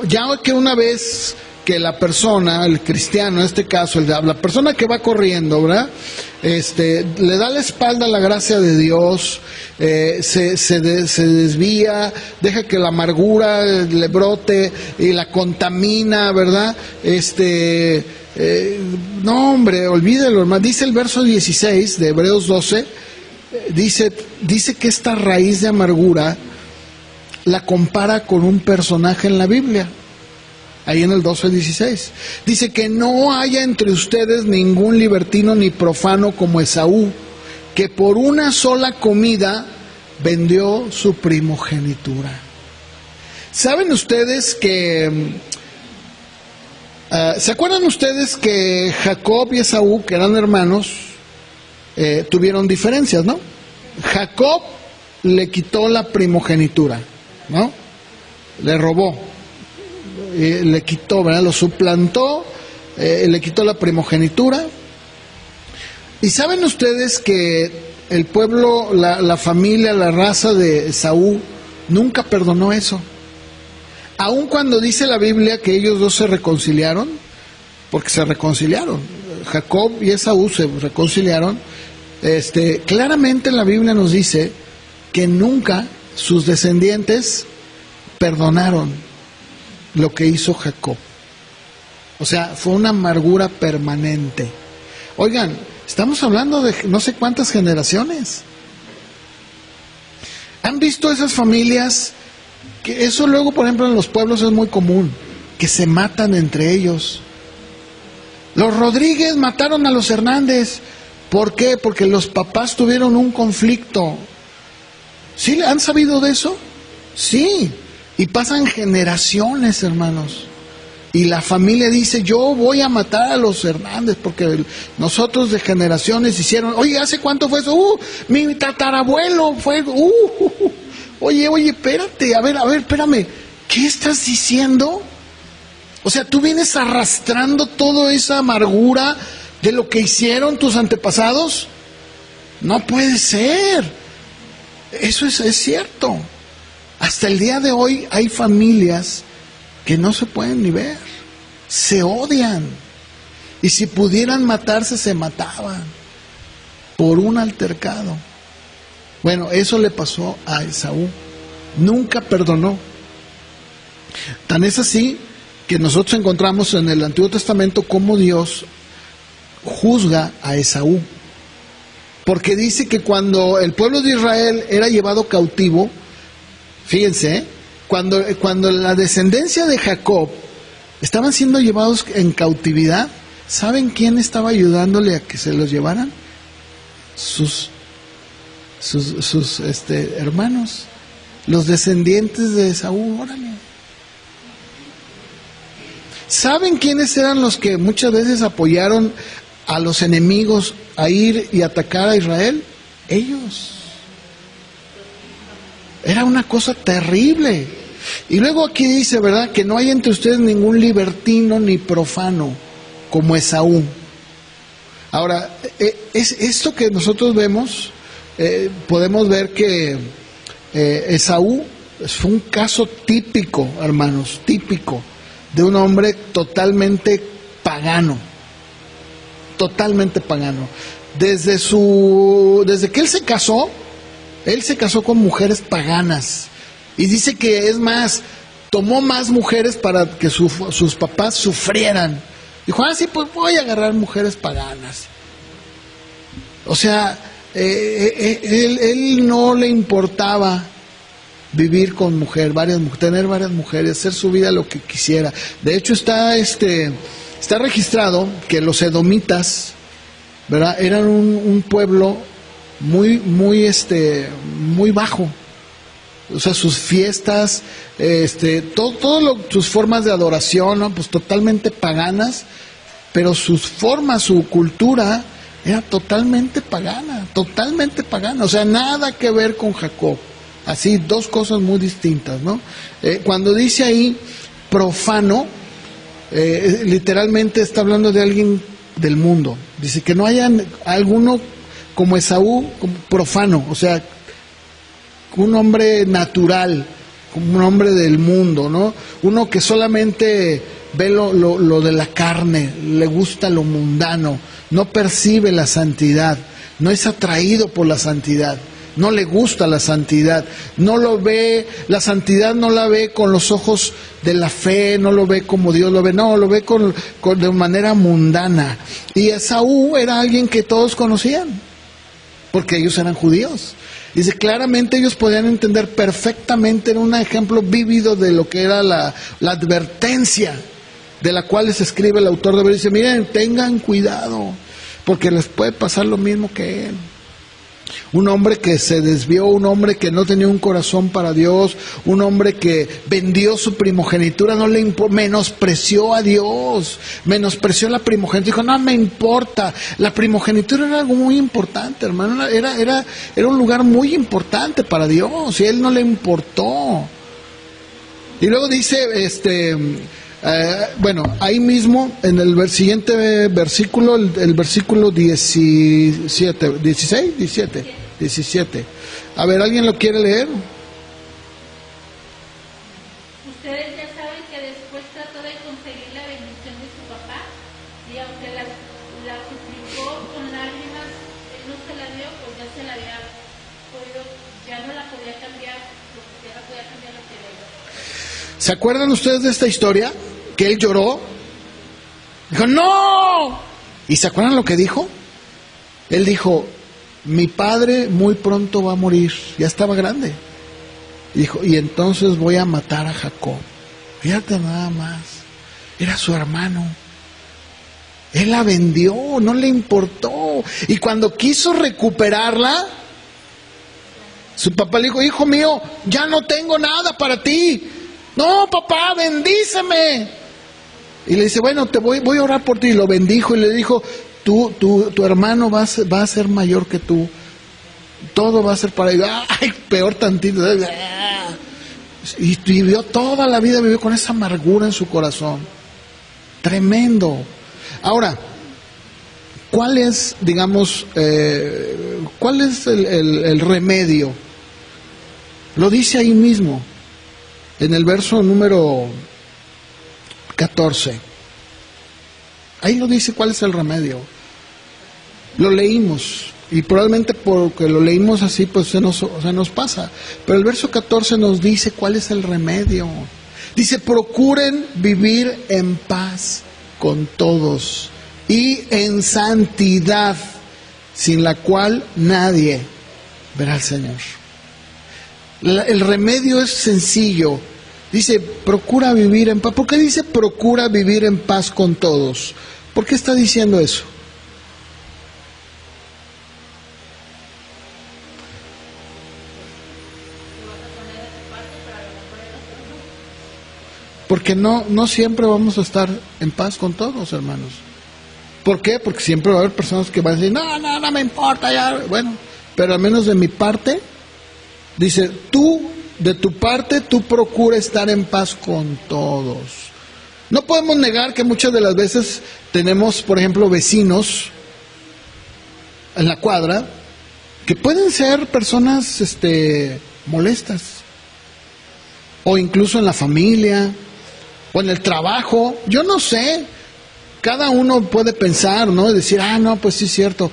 ya que una vez que la persona, el cristiano en este caso, la persona que va corriendo, ¿verdad?, le da la espalda a la gracia de Dios, se desvía, deja que la amargura le brote y la contamina, ¿verdad? No, hombre, olvídelo, hermano. Dice el verso 16 de Hebreos 12, dice que esta raíz de amargura la compara con un personaje en la Biblia, ahí en el 12:16. Dice que no haya entre ustedes ningún libertino ni profano como Esaú, que por una sola comida vendió su primogenitura. ¿Saben ustedes que... ¿se acuerdan ustedes que Jacob y Esaú, que eran hermanos, tuvieron diferencias, ¿no? Jacob le quitó la primogenitura, ¿no? Le robó, le quitó, ¿verdad? Lo suplantó, le quitó la primogenitura. Y saben ustedes que el pueblo, la familia, la raza de Esaú nunca perdonó eso. Aun cuando dice la Biblia que ellos dos se reconciliaron, porque se reconciliaron, Jacob y Esaú se reconciliaron, claramente la Biblia nos dice que nunca sus descendientes perdonaron lo que hizo Jacob. O sea, fue una amargura permanente. Oigan, estamos hablando de no sé cuántas generaciones. ¿Han visto esas familias? Que eso luego, por ejemplo, en los pueblos es muy común, que se matan entre ellos. Los Rodríguez mataron a los Hernández. ¿Por qué? Porque los papás tuvieron un conflicto. ¿Sí han sabido de eso? Sí. Y pasan generaciones, hermanos. Y la familia dice, yo voy a matar a los Hernández porque nosotros de generaciones hicieron, oye, ¿hace cuánto fue eso? Mi tatarabuelo fue, Oye, espérate, a ver, espérame, ¿qué estás diciendo? O sea, tú vienes arrastrando toda esa amargura de lo que hicieron tus antepasados. No puede ser. Eso es cierto. Hasta el día de hoy hay familias que no se pueden ni ver, se odian, y si pudieran matarse se mataban por un altercado. Bueno, eso le pasó a Esaú, nunca perdonó. Tan es así que nosotros encontramos en el Antiguo Testamento cómo Dios juzga a Esaú, porque dice que cuando el pueblo de Israel era llevado cautivo, fíjense, cuando la descendencia de Jacob estaban siendo llevados en cautividad, ¿saben quién estaba ayudándole a que se los llevaran? Sus hermanos, los descendientes de Esaú. Órale. ¿Saben quiénes eran los que muchas veces apoyaron a los enemigos a ir y atacar a Israel? Ellos. Era una cosa terrible. Y luego aquí dice, ¿verdad?, que no hay entre ustedes ningún libertino ni profano como Esaú. Ahora, es esto que nosotros vemos, podemos ver que Esaú fue un caso típico, hermanos, típico, de un hombre totalmente pagano. Totalmente pagano. Desde que él se casó con mujeres paganas. Y dice que, es más, tomó más mujeres para que sus papás sufrieran. Dijo, sí, pues voy a agarrar mujeres paganas. O sea, él no le importaba vivir con tener varias mujeres, hacer su vida lo que quisiera. De hecho, está registrado que los edomitas, ¿verdad?, eran un pueblo muy bajo. O sea, sus fiestas, sus formas de adoración, ¿no?, pues totalmente paganas, pero sus formas, su cultura era totalmente pagana. O sea, nada que ver con Jacob. Así, dos cosas muy distintas, ¿no? Cuando dice ahí profano, literalmente está hablando de alguien del mundo. Dice que no haya alguno como Esaú, como profano, o sea, un hombre natural, como un hombre del mundo, ¿no? Uno que solamente ve lo de la carne, le gusta lo mundano, no percibe la santidad, no es atraído por la santidad, no le gusta la santidad, no lo ve, la santidad no la ve con los ojos de la fe, no lo ve como Dios lo ve, no, lo ve de manera mundana. Y Esaú era alguien que todos conocían, porque ellos eran judíos. Dice, claramente ellos podían entender perfectamente, era un ejemplo vívido de lo que era la advertencia de la cual les escribe el autor de Hebreos. Dice, miren, tengan cuidado, porque les puede pasar lo mismo que él. Un hombre que se desvió, un hombre que no tenía un corazón para Dios, un hombre que vendió su primogenitura, menospreció a Dios, menospreció la primogenitura, dijo, no me importa, la primogenitura era algo muy importante, hermano, era un lugar muy importante para Dios, y a él no le importó. Y luego dice, ahí mismo, en el siguiente versículo, el versículo 17. A ver, ¿alguien lo quiere leer? Ustedes ya saben que después trató de conseguir la bendición de su papá, y aunque la suplicó con lágrimas, él no se la dio, pues ya se la había podido, ya no la podía cambiar, ya no podía cambiar lo que era. ¿Se acuerdan ustedes de esta historia? Que él lloró, dijo, ¡no! ¿Y se acuerdan lo que dijo? Él dijo, mi padre muy pronto va a morir, ya estaba grande. Dijo, y entonces voy a matar a Jacob. Fíjate nada más, era su hermano. Él la vendió, no le importó. wow. Y cuando quiso recuperarla, su papá le dijo, hijo mío, ya no tengo nada para ti. No, papá, bendíceme. Y le dice, bueno, voy a orar por ti. Y lo bendijo y le dijo, tu hermano va a ser mayor que tú. Todo va a ser para él. Ay, peor tantito. Y vivió toda la vida, vivió con esa amargura en su corazón. Tremendo. Ahora, ¿cuál es, digamos, cuál es el remedio? Lo dice ahí mismo, en el verso número 14. Ahí lo dice cuál es el remedio. Lo leímos, y probablemente porque lo leímos así, pues se nos pasa. Pero el verso 14 nos dice cuál es el remedio. Dice, procuren vivir en paz con todos y en santidad, sin la cual nadie verá al Señor. El remedio es sencillo. Dice, procura vivir en paz. ¿Por qué dice procura vivir en paz con todos? ¿Por qué está diciendo eso? Porque no siempre vamos a estar en paz con todos, hermanos. ¿Por qué? Porque siempre va a haber personas que van a decir, no me importa ya. Bueno, pero al menos de mi parte, dice, de tu parte, tú procura estar en paz con todos. No podemos negar que muchas de las veces tenemos, por ejemplo, vecinos en la cuadra que pueden ser personas molestas, o incluso en la familia, o en el trabajo. Yo no sé, cada uno puede pensar, ¿no? Y decir, no, pues sí es cierto.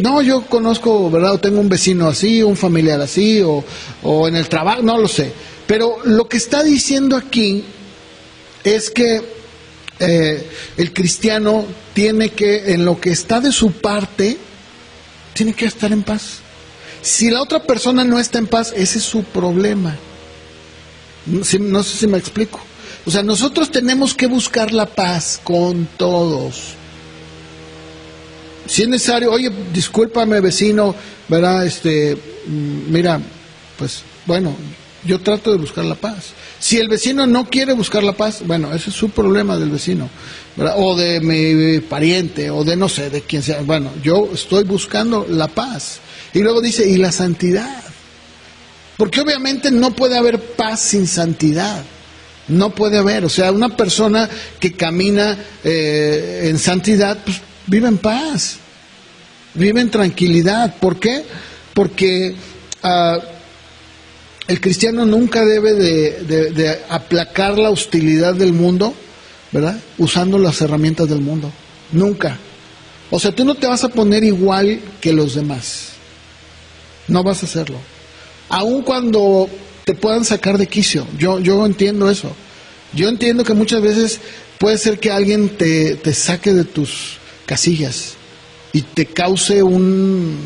No, yo conozco, ¿verdad? O tengo un vecino así, un familiar así, o en el trabajo, no lo sé. Pero lo que está diciendo aquí es que el cristiano tiene que, en lo que está de su parte, tiene que estar en paz. Si la otra persona no está en paz, ese es su problema. No sé si me explico. O sea, nosotros tenemos que buscar la paz con todos. Si es necesario, oye, discúlpame vecino, ¿verdad? Mira, pues bueno, yo trato de buscar la paz. Si el vecino no quiere buscar la paz, bueno, ese es su problema del vecino, ¿verdad? O de mi pariente, o de no sé, de quien sea. Bueno, yo estoy buscando la paz. Y luego dice, y la santidad. Porque obviamente no puede haber paz sin santidad. No puede haber, o sea, una persona que camina en santidad, pues vive en paz, vive en tranquilidad. ¿Por qué? Porque el cristiano nunca debe de aplacar la hostilidad del mundo, ¿verdad? Usando las herramientas del mundo, nunca. O sea, tú no te vas a poner igual que los demás, no vas a hacerlo. Aun cuando te puedan sacar de quicio, yo entiendo eso. Yo entiendo que muchas veces puede ser que alguien te saque de tus casillas y te cause un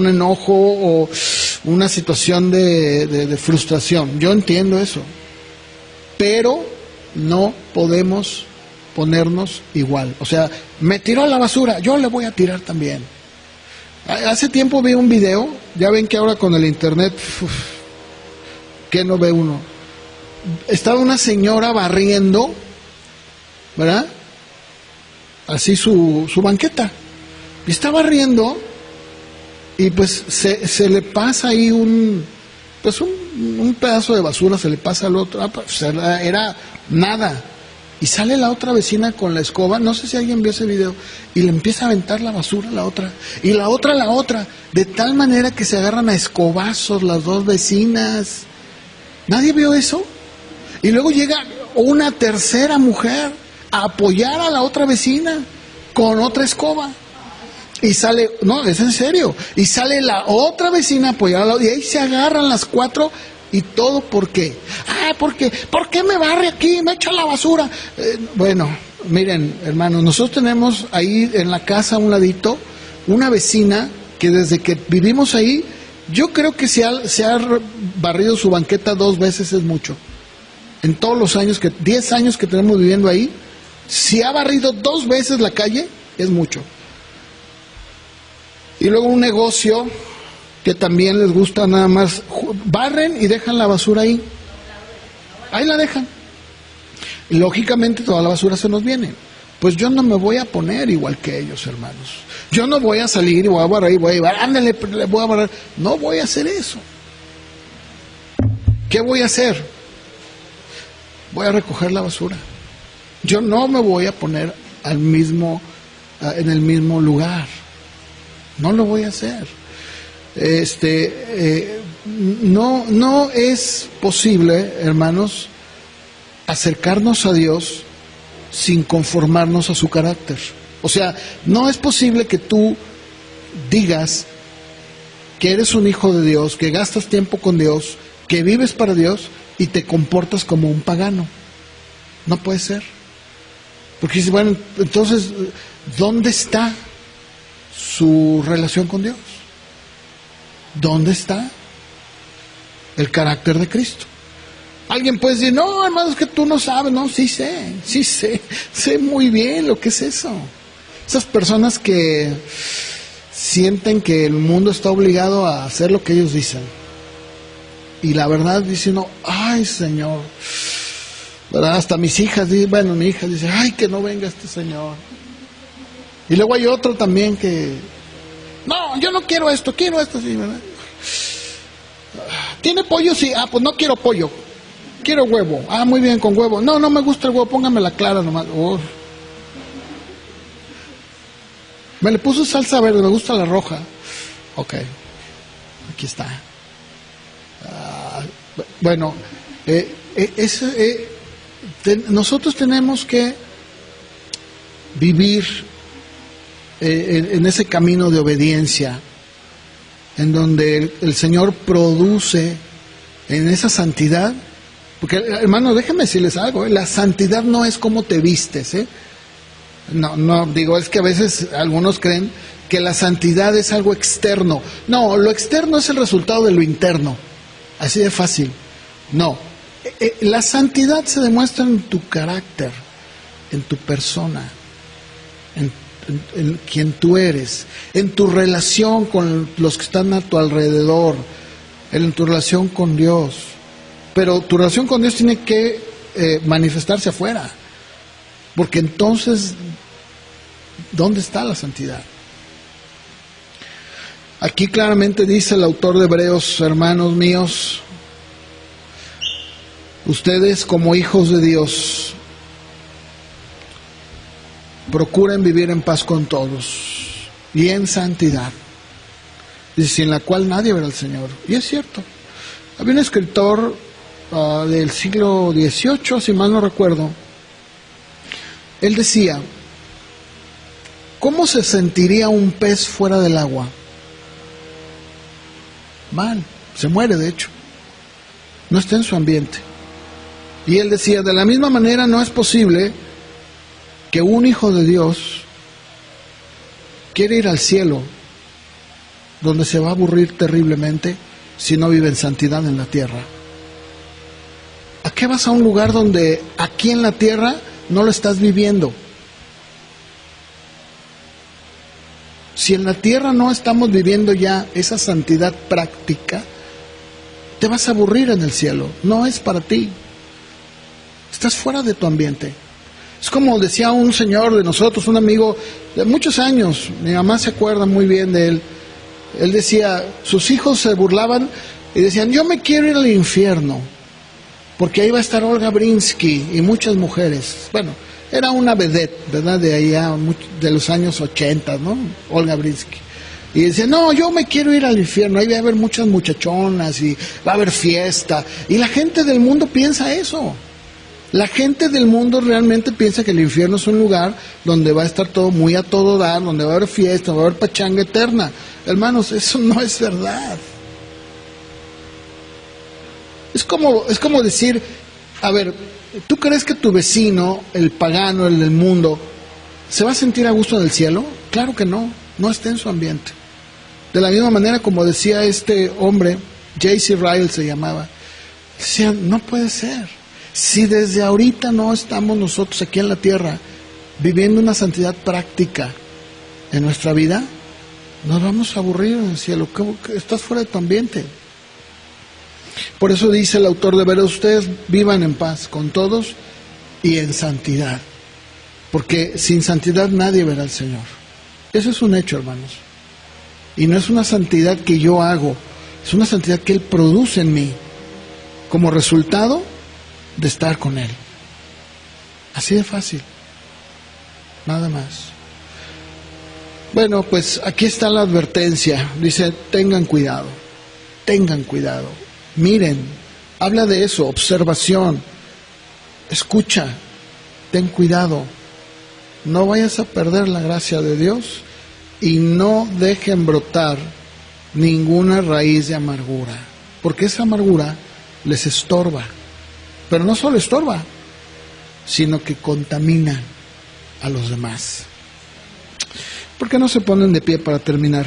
enojo o una situación de frustración. Yo entiendo eso. Pero no podemos ponernos igual. O sea, me tiró a la basura, yo le voy a tirar también. Hace tiempo vi un video, ya ven que ahora con el internet, ¿qué no ve uno? Estaba una señora barriendo, ¿verdad? Así su banqueta. Y está barriendo y pues se le pasa ahí un pedazo de basura, se le pasa al otro. Pues era nada. Y sale la otra vecina con la escoba, no sé si alguien vio ese video, y le empieza a aventar la basura a la otra, y la otra, de tal manera que se agarran a escobazos las dos vecinas. ¿Nadie vio eso? Y luego llega una tercera mujer a apoyar a la otra vecina con otra escoba. Y sale, no, es en serio, y sale la otra vecina a apoyar a la otra, y ahí se agarran las cuatro. ¿Y todo por qué? ¿Por qué me barre aquí? Me echa la basura. Bueno, miren, hermanos, nosotros tenemos ahí en la casa a un ladito una vecina que desde que vivimos ahí, yo creo que se ha barrido su banqueta 2 veces es mucho. En todos los años, 10 años que tenemos viviendo ahí, si ha barrido 2 veces la calle, es mucho. Y luego un negocio que también les gusta nada más, barren y dejan la basura ahí. Ahí la dejan. Y lógicamente toda la basura se nos viene. Pues yo no me voy a poner igual que ellos, hermanos. Yo no voy a salir y voy a barrer y voy a llevar, ándale, le voy a barrer. No voy a hacer eso. ¿Qué voy a hacer? Voy a recoger la basura. Yo no me voy a poner en el mismo lugar. No lo voy a hacer. No es posible, hermanos, acercarnos a Dios sin conformarnos a su carácter. O sea, no es posible que tú digas que eres un hijo de Dios, que gastas tiempo con Dios, que vives para Dios y te comportas como un pagano. No puede ser. Porque dices, bueno, entonces, ¿dónde está su relación con Dios? ¿Dónde está el carácter de Cristo? Alguien puede decir, no, hermano, es que tú no sabes. No, sí sé muy bien lo que es eso. Esas personas que sienten que el mundo está obligado a hacer lo que ellos dicen. Y la verdad dice uno, ay, Señor. ¿Verdad? Hasta mis hijas, bueno, mi hija dice, ay, que no venga este señor. Y luego hay otro también que, no, yo no quiero esto, sí, ¿verdad? ¿Tiene pollo? Sí, pues no quiero pollo. Quiero huevo. Muy bien, con huevo. No me gusta el huevo, póngame la clara nomás. Me le puso salsa verde, me gusta la roja. Ok, aquí está. Bueno, nosotros tenemos que vivir en ese camino de obediencia, en donde el Señor produce en esa santidad. Porque, hermano, déjenme decirles algo, la santidad no es como te vistes, No, digo, es que a veces algunos creen que la santidad es algo externo. No, lo externo es el resultado de lo interno, así de fácil. No, la santidad se demuestra en tu carácter, en tu persona, en quien tú eres, en tu relación con los que están a tu alrededor, en tu relación con Dios. Pero tu relación con Dios tiene que manifestarse afuera, porque entonces, ¿dónde está la santidad? Aquí claramente dice el autor de Hebreos, hermanos míos, ustedes como hijos de Dios, procuren vivir en paz con todos y en santidad, dice, sin la cual nadie verá al Señor. Y es cierto. Había un escritor del siglo XVIII, si mal no recuerdo. Él decía, ¿cómo se sentiría un pez fuera del agua? Mal, se muere de hecho. No está en su ambiente. Y él decía, de la misma manera no es posible que un hijo de Dios quiera ir al cielo, donde se va a aburrir terriblemente si no vive en santidad en la tierra. ¿A qué vas a un lugar donde aquí en la tierra no lo estás viviendo? Si en la tierra no estamos viviendo ya esa santidad práctica, te vas a aburrir en el cielo. No es para ti. Estás fuera de tu ambiente. Es como decía un señor de nosotros, un amigo de muchos años, mi mamá se acuerda muy bien de él. Él decía, sus hijos se burlaban y decían, yo me quiero ir al infierno, porque ahí va a estar Olga Brinsky y muchas mujeres. Bueno, era una vedette, ¿verdad? De allá, de los años 80, ¿no? Olga Brinsky. Y decía, no, yo me quiero ir al infierno, ahí va a haber muchas muchachonas y va a haber fiesta. Y la gente del mundo piensa eso. La gente del mundo realmente piensa que el infierno es un lugar donde va a estar todo muy a todo dar, donde va a haber fiesta, va a haber pachanga eterna. Hermanos, eso no es verdad. Es como decir, a ver, ¿tú crees que tu vecino, el pagano, el del mundo, se va a sentir a gusto en el cielo? Claro que no, no está en su ambiente. De la misma manera como decía este hombre, J.C. Ryle se llamaba, decía, no puede ser. Si desde ahorita no estamos nosotros aquí en la tierra viviendo una santidad práctica en nuestra vida, Nos vamos a aburrir en el cielo, estás fuera de tu ambiente. Por eso dice el autor de Hebreos, ustedes vivan en paz con todos y en santidad, porque sin santidad nadie verá al Señor. Eso es un hecho, hermanos. Y no es una santidad que yo hago, es una santidad que Él produce en mí, como resultado de estar con Él. Así de fácil, nada más. Bueno, pues aquí está la advertencia, dice, tengan cuidado, miren, habla de eso, observación, escucha, ten cuidado, no vayas a perder la gracia de Dios y no dejen brotar ninguna raíz de amargura, porque esa amargura les estorba, pero no solo estorba, sino que contamina a los demás. ¿Por qué no se ponen de pie para terminar?